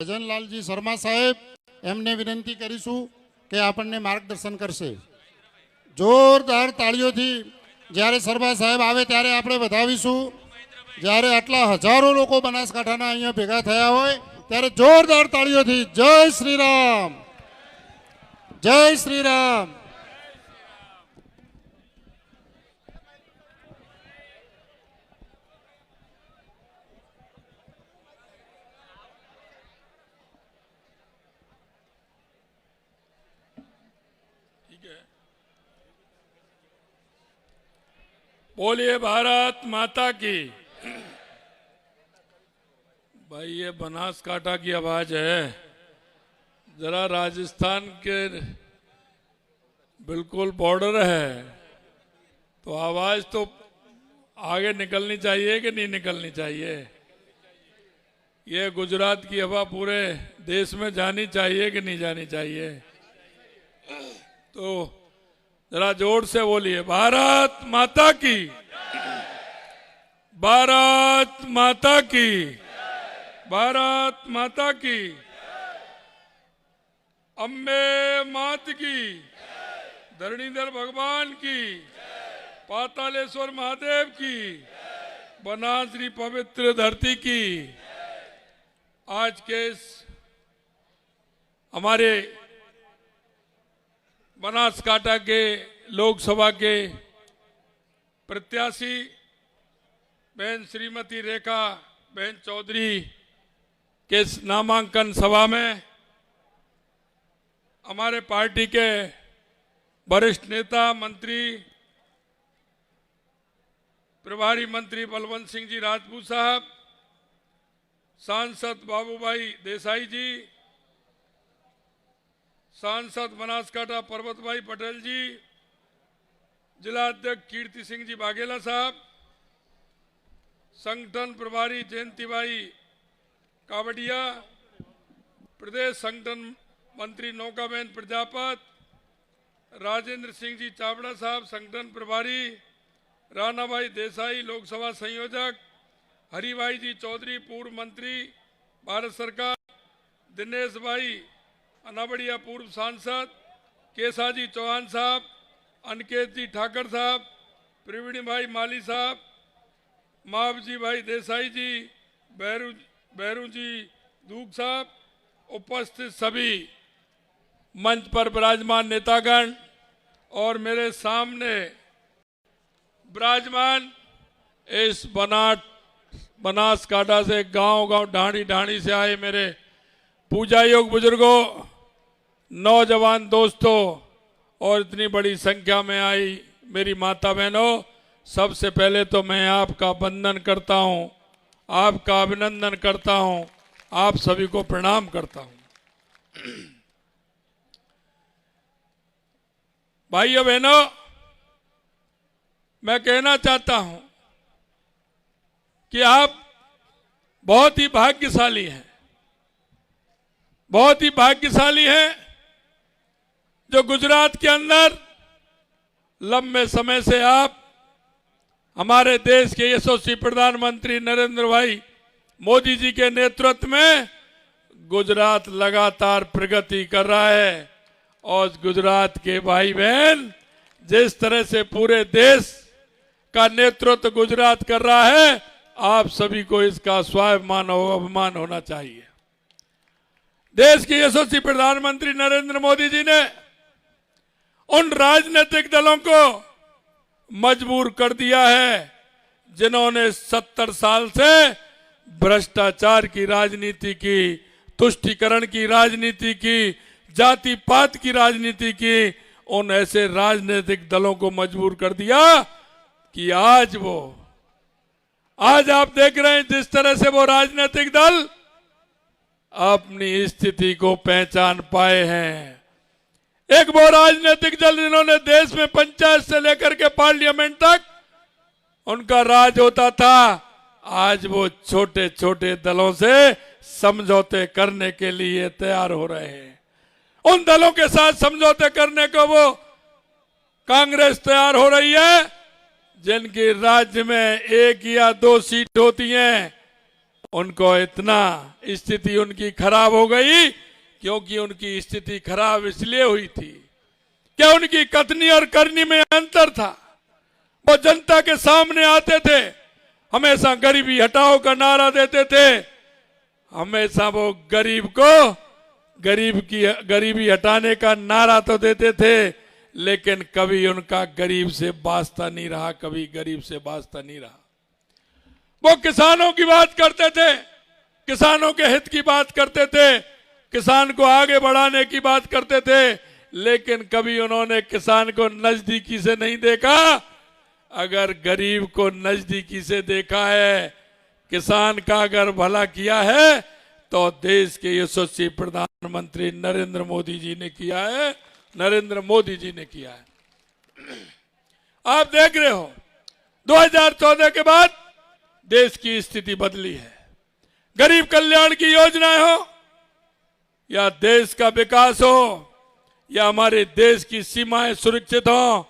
ભજનલાલજી શર્મા સાહેબ એમને વિનંતી કરીશું કે આપણને માર્ગદર્શન કરશે. જોરદાર તાળીઓથી જ્યારે શર્મા સાહેબ આવે ત્યારે આપણે વધાવીશું. જ્યારે આટલા હજારો લોકો બનાસકાંઠાના અહીંયા ભેગા થયા હોય ત્યારે જોરદાર તાળીઓથી જય શ્રી રામ, જય શ્રી રામ. बोलिए भारत माता की। भाई ये बनासकांठा की आवाज है, जरा राजस्थान के बिल्कुल बॉर्डर है तो आवाज तो आगे निकलनी चाहिए कि नहीं निकलनी चाहिए। ये गुजरात की हवा पूरे देश में जानी चाहिए कि नहीं जानी चाहिए। तो जरा जोर से बोलिए भारत माता की, भारत माता की, भारत माता की, अम्बे मात की, धरणीधर भगवान की, पातालेश्वर महादेव की, बनासरी पवित्र धरती की। आज के हमारे बनासकांठा के लोकसभा के प्रत्याशी बहन श्रीमती रेखा बहन चौधरी के नामांकन सभा में हमारे पार्टी के वरिष्ठ नेता मंत्री प्रभारी मंत्री बलवंत सिंह जी राजपूत साहब, सांसद बाबूभाई देसाई जी, सांसद बनासकांठा पर्वत भाई पटेल जी, जिला अध्यक्ष कीर्ति सिंह जी बाघेला साहब, संगठन प्रभारी जयंती भाई कावड़िया, प्रदेश संगठन मंत्री नौकाबेन प्रजापत, राजेंद्र सिंह जी चावड़ा साहब संगठन प्रभारी, राणा भाई देसाई लोकसभा संयोजक, हरिभाई जी चौधरी पूर्व मंत्री भारत सरकार, दिनेश भाई अनाबड़िया पूर्व सांसद, केसाजी चौहान साहब, अनिकेत जी ठाकर साहब, प्रवीण भाई माली साहब, मावजी भाई देसाई जी, बैरू जी दूग साहब, उपस्थित सभी मंच पर विराजमान नेतागण और मेरे सामने विराजमान इस बनासकांठा से गांव-गांव ढाणी से आए मेरे पूजा योग बुजुर्गों, नौजवान दोस्तों और इतनी बड़ी संख्या में आई मेरी माता बहनों, सबसे पहले तो मैं आपका वंदन करता हूं, आपका अभिनंदन करता हूं, आप सभी को प्रणाम करता हूं। भाइयों बहनों, मैं कहना चाहता हूं कि आप बहुत ही भाग्यशाली हैं, बहुत ही भाग्यशाली हैं जो गुजरात के अंदर लंबे समय से आप हमारे देश के यशस्वी प्रधानमंत्री नरेंद्र भाई मोदी जी के नेतृत्व में गुजरात लगातार प्रगति कर रहा है और गुजरात के भाई बहन जिस तरह से पूरे देश का नेतृत्व गुजरात कर रहा है, आप सभी को इसका स्वाभिमान और अभिमान होना चाहिए। देश के यशस्वी प्रधानमंत्री नरेंद्र मोदी जी ने उन राजनीतिक दलों को मजबूर कर दिया है जिन्होंने 70 साल से भ्रष्टाचार की राजनीति की, तुष्टीकरण की राजनीति की, जाति पात की राजनीति की। उन ऐसे राजनीतिक दलों को मजबूर कर दिया कि आज आप देख रहे हैं जिस तरह से वो राजनीतिक दल अपनी स्थिति को पहचान पाए हैं। एक वो राजनीतिक दल जिन्होंने देश में पंचायत से लेकर के पार्लियामेंट तक उनका राज होता था, आज वो छोटे छोटे दलों से समझौते करने के लिए तैयार हो रहे हैं। उन दलों के साथ समझौते करने को वो कांग्रेस तैयार हो रही है जिनकी राज्य में 1 या 2 सीट होती हैं। उनको इतना स्थिति उनकी खराब हो गई क्योंकि उनकी स्थिति खराब इसलिए हुई थी कि उनकी कथनी और करनी में अंतर था। वो जनता के सामने आते थे, हमेशा गरीबी हटाओ का नारा देते थे, हमेशा वो गरीब को गरीबी हटाने का नारा तो देते थे, लेकिन कभी उनका गरीब से वास्ता नहीं रहा, कभी गरीब से वास्ता नहीं रहा। वो किसानों की बात करते थे, किसानों के हित की बात करते थे, किसान को आगे बढ़ाने की बात करते थे, लेकिन कभी उन्होंने किसान को नजदीकी से नहीं देखा। अगर गरीब को नजदीकी से देखा है, किसान का अगर भला किया है, तो देश के यशस्वी प्रधानमंत्री नरेंद्र मोदी जी ने किया है, नरेंद्र मोदी जी ने किया है। आप देख रहे हो 2014 के बाद देश की स्थिति बदली है। गरीब कल्याण की योजनाएं हो या देश का विकास हो या हमारे देश की सीमाएं सुरक्षित हो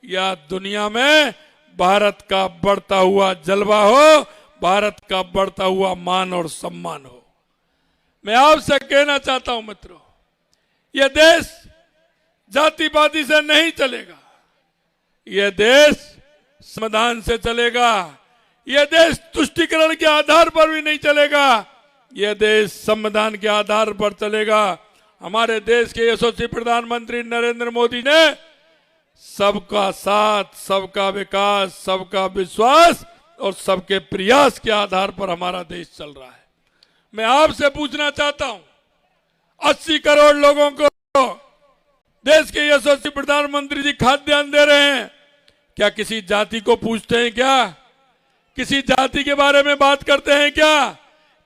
या दुनिया में भारत का बढ़ता हुआ जलवा हो, भारत का बढ़ता हुआ मान और सम्मान हो। मैं आपसे कहना चाहता हूं मित्रों, यह देश जाति पाति से नहीं चलेगा, यह देश संविधान से चलेगा, यह देश तुष्टीकरण के आधार पर भी नहीं चलेगा, यह देश संविधान के आधार पर चलेगा। हमारे देश के यशस्वी प्रधानमंत्री नरेंद्र मोदी ने सबका साथ, सबका विकास, सबका विश्वास और सबके प्रयास के आधार पर हमारा देश चल रहा है। मैं आपसे पूछना चाहता हूं, 80 करोड़ लोगों को देश के यशस्वी प्रधानमंत्री जी खाद्यान्न दे रहे हैं, क्या किसी जाति को पूछते हैं क्या? किसी जाति के बारे में बात करते हैं क्या?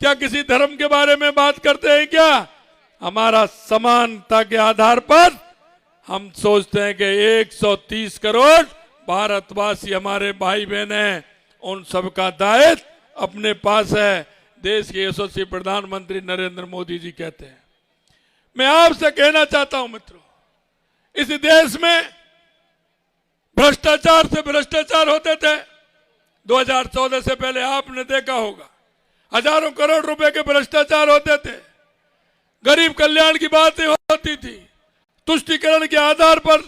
क्या किसी धर्म के बारे में बात करते हैं क्या? हमारा समानता के आधार पर हम सोचते हैं कि 130 करोड़ भारतवासी हमारे भाई बहन हैं, उन सबका दायित्व अपने पास है, देश के यशस्वी प्रधानमंत्री नरेंद्र मोदी जी कहते हैं। मैं आपसे कहना चाहता हूं मित्रों, इस देश में भ्रष्टाचार से भ्रष्टाचार होते थे। 2014 से पहले आपने देखा होगा, हजारों करोड़ रुपए के भ्रष्टाचार होते थे, गरीब कल्याण की बातें होती थी, तुष्टीकरण के आधार पर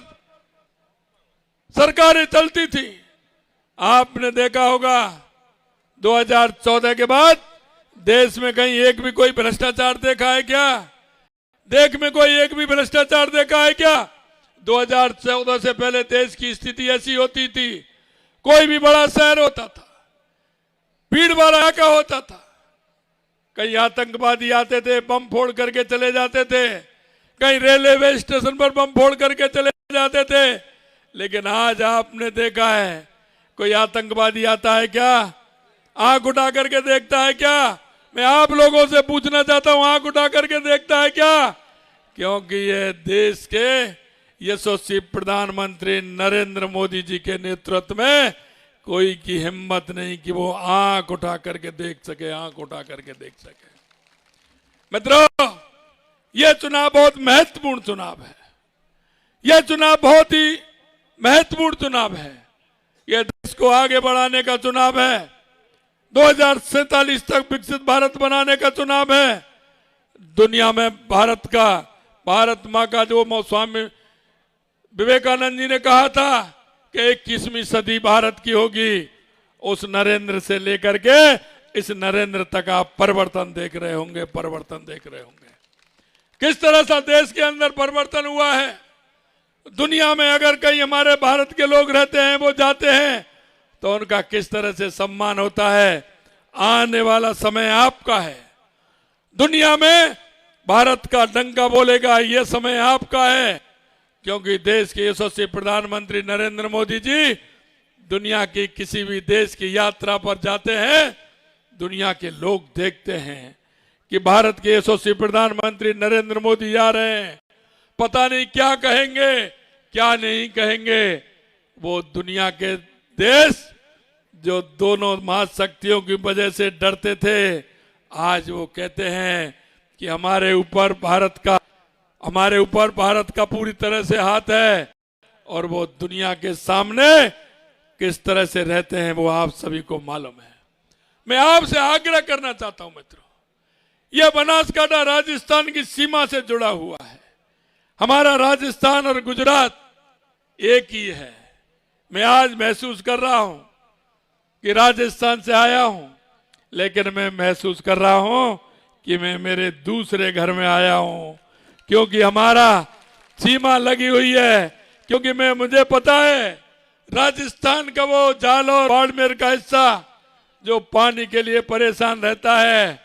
सरकारें चलती थी। आपने देखा होगा 2014 के बाद देश में कहीं एक भी कोई भ्रष्टाचार देखा है क्या? देश में कोई एक भी भ्रष्टाचार देखा है क्या? 2014 से पहले देश की स्थिति ऐसी होती थी, कोई भी बड़ा शहर होता था, भीड़ भाड़ का होता था, कहीं आतंकवादी आते थे, बम फोड़ करके चले जाते थे, कहीं रेलवे स्टेशन पर बम फोड़ करके चले जाते थे। लेकिन आज आपने देखा है, कोई आतंकवादी आता है क्या? आंख उठा करके देखता है क्या? मैं आप लोगों से पूछना चाहता हूं, आंख उठा करके देखता है क्या? क्योंकि ये देश के यशस्वी प्रधानमंत्री नरेंद्र मोदी जी के नेतृत्व में कोई की हिम्मत नहीं कि वो आंख उठा करके देख सके, आंख उठा करके देख सके। मित्रों, यह चुनाव बहुत महत्वपूर्ण चुनाव है, यह चुनाव बहुत ही महत्वपूर्ण चुनाव है, यह देश को आगे बढ़ाने का चुनाव है, 2047 तक विकसित भारत बनाने का चुनाव है। दुनिया में भारत माँ का जो स्वामी विवेकानंद जी ने कहा था कि 21वीं सदी भारत की होगी, उस नरेंद्र से लेकर के इस नरेंद्र तक आप परिवर्तन देख रहे होंगे, परिवर्तन देख रहे होंगे। किस तरह से देश के अंदर परिवर्तन हुआ है। दुनिया में अगर कहीं हमारे भारत के लोग रहते हैं, वो जाते हैं, तो उनका किस तरह से सम्मान होता है। आने वाला समय आपका है, दुनिया में भारत का डंका बोलेगा, ये समय आपका है, क्योंकि देश के यशस्वी प्रधानमंत्री नरेंद्र मोदी जी दुनिया की किसी भी देश की यात्रा पर जाते हैं, दुनिया के लोग देखते हैं कि भारत के यशस्वी प्रधानमंत्री नरेंद्र मोदी जा रहे हैं, पता नहीं क्या कहेंगे क्या नहीं कहेंगे। वो दुनिया के देश जो दोनों महाशक्तियों की वजह से डरते थे, आज वो कहते हैं कि हमारे ऊपर भारत का पूरी तरह से हाथ है, और वो दुनिया के सामने किस तरह से रहते हैं वो आप सभी को मालूम है। मैं आपसे आग्रह करना चाहता हूं मित्रों, यह बनासकांठा राजस्थान की सीमा से जुड़ा हुआ है। हमारा राजस्थान और गुजरात एक ही है। मैं आज महसूस कर रहा हूं कि राजस्थान से आया हूं, लेकिन मैं महसूस कर रहा हूं कि मैं मेरे दूसरे घर में आया हूं, क्योंकि हमारा सीमा लगी हुई है। क्योंकि मुझे पता है राजस्थान का वो जालौर बाड़मेर का हिस्सा जो पानी के लिए परेशान रहता है,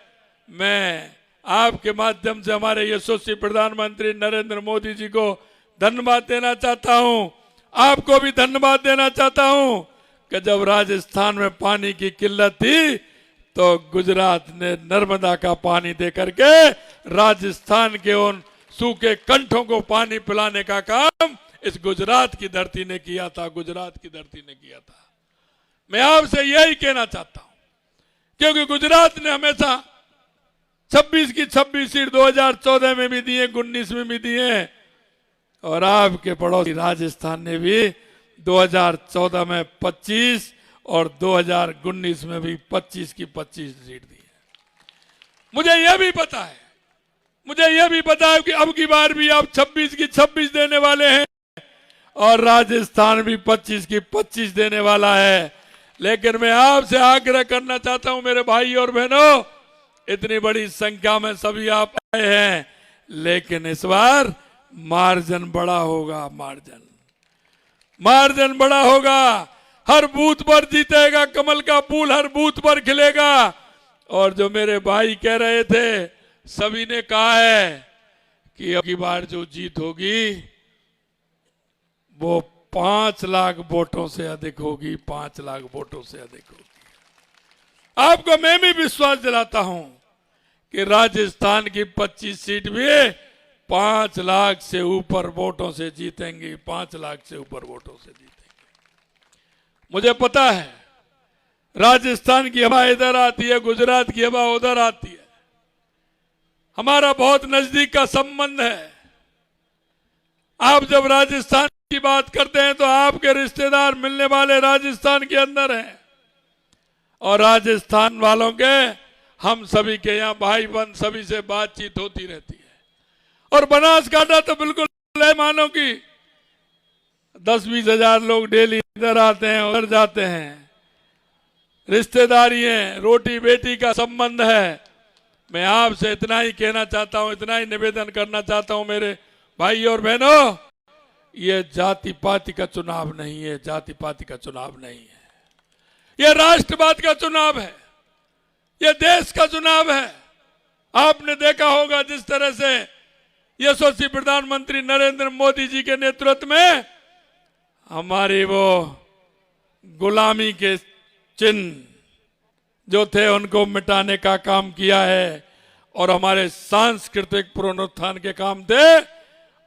मैं आपके माध्यम से हमारे यशस्वी प्रधानमंत्री नरेंद्र मोदी जी को धन्यवाद देना चाहता हूं। आपको भी धन्यवाद देना चाहता हूं कि जब राजस्थान में पानी की किल्लत थी तो गुजरात ने नर्मदा का पानी दे करके राजस्थान के उन सूखे कंठों को पानी पिलाने का काम इस गुजरात की धरती ने किया था, गुजरात की धरती ने किया था। मैं आपसे यही कहना चाहता हूं, क्योंकि गुजरात ने हमेशा 26 की 26 सीट 2014 में भी दिए, 19 में भी दिए, और आपके पड़ोसी राजस्थान ने भी 2014 में 25 और 2019 में भी 25 की 25 सीट दी है। मुझे यह भी पता है कि अब की बार भी आप 26 की 26 देने वाले हैं और राजस्थान भी 25 की 25 देने वाला है। लेकिन मैं आपसे आग्रह करना चाहता हूं मेरे भाई और बहनों, इतनी बड़ी संख्या में सभी आप आए हैं, लेकिन इस बार मार्जिन बड़ा होगा, मार्जिन बड़ा होगा। हर बूथ पर जीतेगा कमल का फूल, हर बूथ पर खिलेगा। और जो मेरे भाई कह रहे थे, सभी ने कहा है कि अब की बार जो जीत होगी वो 5 लाख वोटों से अधिक होगी, 5 लाख वोटों से अधिक होगी। आपको मैं भी विश्वास दिलाता हूं कि राजस्थान की 25 सीट भी 5 लाख से ऊपर वोटों से जीतेंगी, 5 लाख से ऊपर वोटों से जीतेंगे। मुझे पता है राजस्थान की हवा इधर आती है, गुजरात की हवा उधर आती है। हमारा बहुत नजदीक का संबंध है। आप जब राजस्थान की बात करते हैं तो आपके रिश्तेदार मिलने वाले राजस्थान के अंदर हैं, और राजस्थान वालों के हम सभी के यहाँ भाई बंद सभी से बातचीत होती रहती है। और बनासकांठा तो बिल्कुल मानो कि 10-20 हजार लोग डेली इधर आते हैं उधर जाते हैं। रिश्तेदारी है, रोटी बेटी का संबंध है। मैं आपसे इतना ही कहना चाहता हूं, इतना ही निवेदन करना चाहता हूं मेरे भाई और बहनों, ये जाति पाति का चुनाव नहीं है, जाति पाति का चुनाव नहीं है, यह राष्ट्रवाद का चुनाव है, यह देश का चुनाव है। आपने देखा होगा जिस तरह से यशस्वी प्रधानमंत्री नरेंद्र मोदी जी के नेतृत्व में हमारी वो गुलामी के चिन्ह जो थे उनको मिटाने का काम किया है, और हमारे सांस्कृतिक पुनरुत्थान के काम थे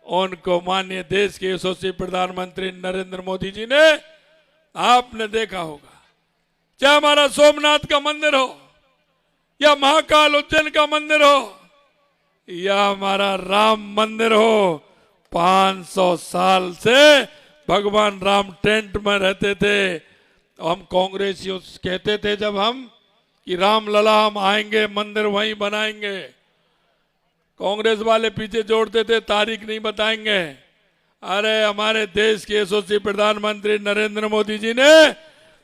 उनको माननीय देश के यशस्वी प्रधानमंत्री नरेंद्र मोदी जी ने, आपने देखा होगा, चाहे हमारा सोमनाथ का मंदिर हो या महाकाल उज्जैन का मंदिर हो या हमारा राम मंदिर हो, 500 साल से भगवान राम टेंट में रहते थे। हम कांग्रेसियों कहते थे जब हम कि राम लला हम आएंगे मंदिर वहीं बनाएंगे, कांग्रेस वाले पीछे जोड़ते थे तारीख नहीं बताएंगे। अरे हमारे देश के यशस्वी प्रधानमंत्री नरेंद्र मोदी जी ने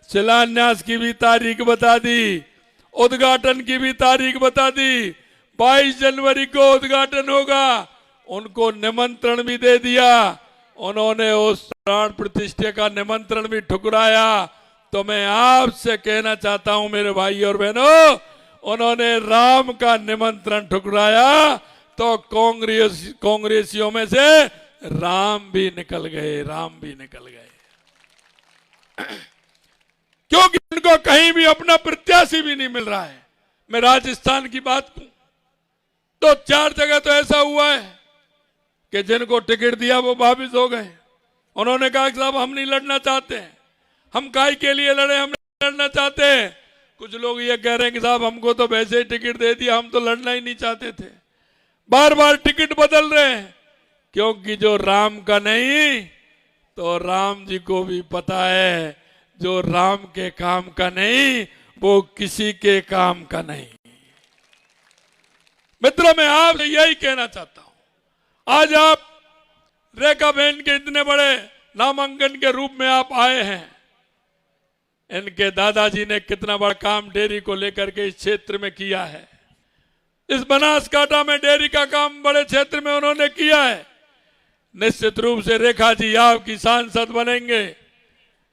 शिलान्यास की भी तारीख बता दी, उद्घाटन की भी तारीख बता दी। 22 जनवरी को उद्घाटन होगा, उनको निमंत्रण भी दे दिया। उन्होंने उस प्राण प्रतिष्ठा का निमंत्रण भी ठुकराया। तो मैं आपसे कहना चाहता हूं मेरे भाई और बहनों, उन्होंने राम का निमंत्रण ठुकराया तो कांग्रेसियों में से राम भी निकल गए, राम भी निकल गए, क्योंकि उनको कहीं भी अपना प्रत्याशी भी नहीं मिल रहा है। मैं राजस्थान की बात करूं तो 4 जगह तो ऐसा हुआ है कि जिनको टिकट दिया वो वापिस हो गए। उन्होंने कहा कि साहब हम नहीं लड़ना चाहते हैं, हम काय के लिए लड़े, हम नहीं लड़ना चाहते हैं। कुछ लोग ये कह रहे हैं कि साहब हमको तो वैसे ही टिकट दे दिया, हम तो लड़ना ही नहीं चाहते थे। बार बार टिकट बदल रहे हैं, क्योंकि जो राम का नहीं तो राम जी को भी पता है, जो राम के काम का नहीं वो किसी के काम का नहीं। मित्रों, मैं आपसे यही कहना चाहता हूं, आज आप रेखा बहन के इतने बड़े नामांकन के रूप में आप आए हैं। इनके दादाजी ने कितना बड़ा काम डेयरी को लेकर के इस क्षेत्र में किया है। इस बनासकांठा में डेयरी का काम बड़े क्षेत्र में उन्होंने किया है। निश्चित रूप से रेखा जी आपकी सांसद बनेंगे,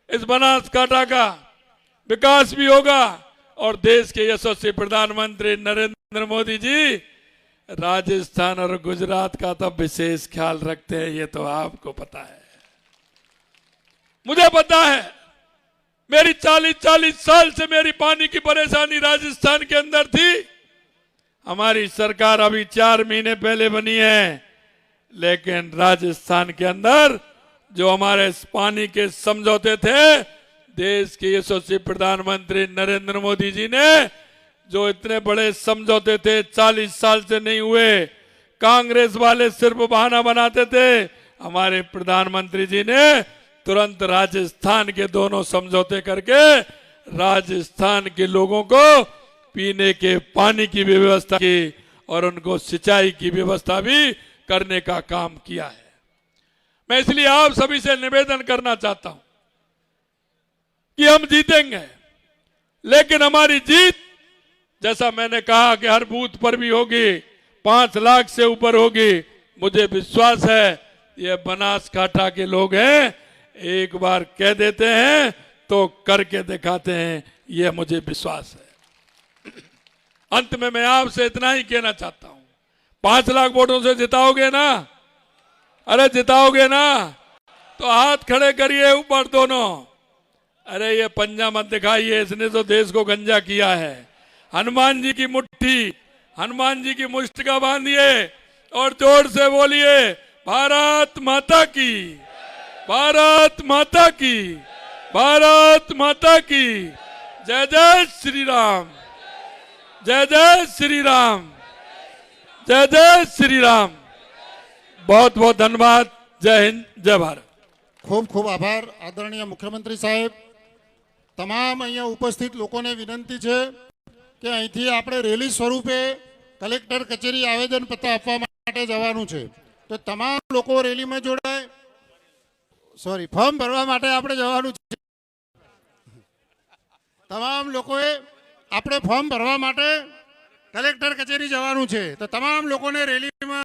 इस बनासकांठा का विकास भी होगा और देश के यशस्वी प्रधानमंत्री नरेंद्र मोदी जी राजस्थान और गुजरात का तो विशेष ख्याल रखते हैं, ये तो आपको पता है। मुझे पता है, मेरी 40 साल से मेरी पानी की परेशानी राजस्थान के अंदर थी। हमारी सरकार अभी 4 महीने पहले बनी है, लेकिन राजस्थान के अंदर जो हमारे पानी के समझौते थे, देश के यशस्वी प्रधानमंत्री नरेंद्र मोदी जी ने जो इतने बड़े समझौते थे 40 साल से नहीं हुए। कांग्रेस वाले सिर्फ बहाना बनाते थे, हमारे प्रधानमंत्री जी ने तुरंत राजस्थान के दोनों समझौते करके राजस्थान के लोगों को पीने के पानी की व्यवस्था की और उनको सिंचाई की व्यवस्था भी करने का काम किया है। मैं इसलिए आप सभी से निवेदन करना चाहता हूं कि हम जीतेंगे, लेकिन हमारी जीत जैसा मैंने कहा कि हर बूथ पर भी होगी, 5 लाख से ऊपर होगी। मुझे विश्वास है ये बनासकांठा के लोग हैं, एक बार कह देते हैं तो करके दिखाते हैं, ये मुझे विश्वास है। अंत में मैं आपसे इतना ही कहना चाहता हूं, 5 लाख वोटों से जिताओगे ना? अरे जिताओगे ना? तो हाथ खड़े करिए ऊपर दोनों। अरे ये पंजा मत दिखाइए, इसने तो देश को गंजा किया है। हनुमान जी की मुट्ठी, हनुमान जी की मुष्टिका बांधिए और जोर से बोलिए, भारत माता की, भारत माता की, भारत माता की। जय जय श्री राम, जय जय श्री राम, जय जय श्री राम। बहुत बहुत धन्यवाद। जय हिंद, जय भारत। ખૂબ ખૂબ આભાર આદરણીય મુખ્યમંત્રી સાહેબ। તમામ અહીંયા ઉપસ્થિત લોકોને વિનંતી છે કે અહીંથી આપણે રેલી સ્વરૂપે કલેક્ટર કચેરી આવેદનપત્ર આપવા માટે જવાનું છે, તો તમામ લોકો રેલીમાં જોડાય। સોરી, ફોર્મ ભરવા માટે આપણે જવાનું છે। તમામ લોકોએ આપણે ફોર્મ ભરવા માટે કલેક્ટર કચેરી જવાનું છે, તો તમામ લોકોને રેલીમાં